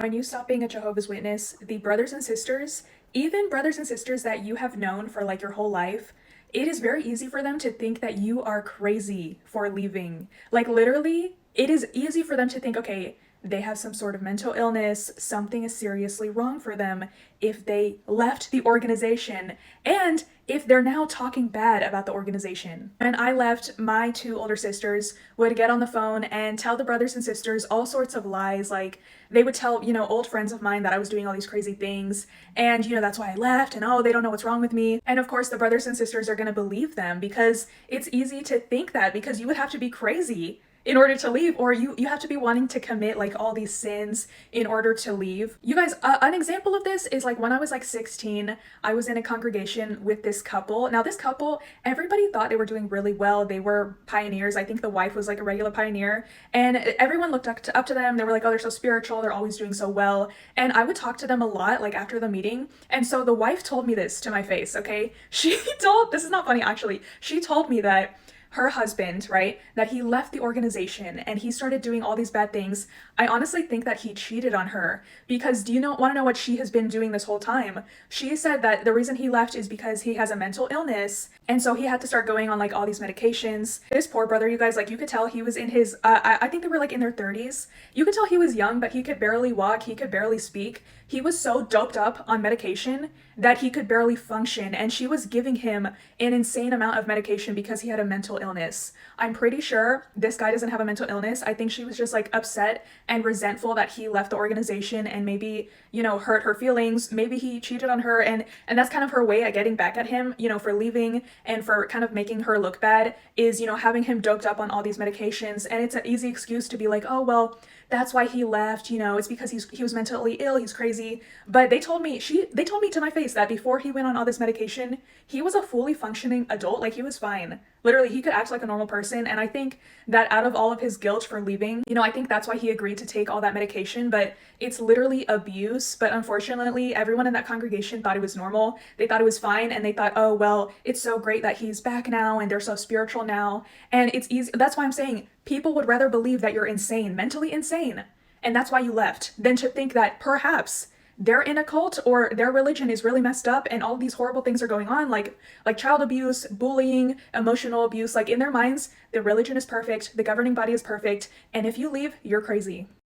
When you stop being a Jehovah's Witness, the brothers and sisters, even brothers and sisters that you have known for like your whole life, it is very easy for them to think that you are crazy for leaving. Like, literally, it is easy for them to think, okay, they have some sort of mental illness, something is seriously wrong for them if they left the organization, and if they're now talking bad about the organization. When I left, my two older sisters would get on the phone and tell the brothers and sisters all sorts of lies. Like, they would tell, old friends of mine that I was doing all these crazy things, and, that's why I left, and oh, they don't know what's wrong with me. And of course, the brothers and sisters are gonna believe them because it's easy to think that, because you would have to be crazy in order to leave, or you have to be wanting to commit like all these sins in order to leave. You guys, an example of this is like when I was like 16, I was in a congregation with this couple. Now this couple, everybody thought they were doing really well. They were pioneers. I think the wife was like a regular pioneer, and everyone looked up to them. They were like, oh, they're so spiritual, they're always doing so well. And I would talk to them a lot like after the meeting. And so the wife told me this to my face, okay? This is not funny actually, she told me that her husband, right, that he left the organization and he started doing all these bad things. I honestly think that he cheated on her, because do you want to know what she has been doing this whole time? She said that the reason he left is because he has a mental illness, and so he had to start going on like all these medications. This poor brother, you guys, like you could tell he was in his, I think they were like in their 30s. You could tell he was young, but he could barely walk, he could barely speak. He was so doped up on medication that he could barely function, and she was giving him an insane amount of medication because he had a mental illness. I'm pretty sure this guy doesn't have a mental illness. I think she was just like upset and resentful that he left the organization and maybe, hurt her feelings. Maybe he cheated on her, and that's kind of her way at getting back at him, for leaving and for kind of making her look bad, is, having him doped up on all these medications. And it's an easy excuse to be like, oh, well, that's why he left, it's because he was mentally ill, he's crazy. But they told me to my face that before he went on all this medication, he was a fully functioning adult. Like, he was fine. Literally, he could act like a normal person. And I think that out of all of his guilt for leaving, I think that's why he agreed to take all that medication. But it's literally abuse. But unfortunately, everyone in that congregation thought it was normal. They thought it was fine. And they thought, oh, well, it's so great that he's back now and they're so spiritual now. And it's easy. That's why I'm saying people would rather believe that you're insane, mentally insane, and that's why you left, than to think that perhaps they're in a cult or their religion is really messed up and all these horrible things are going on, like child abuse, bullying, emotional abuse. Like, in their minds, the religion is perfect, the governing body is perfect, and if you leave, you're crazy.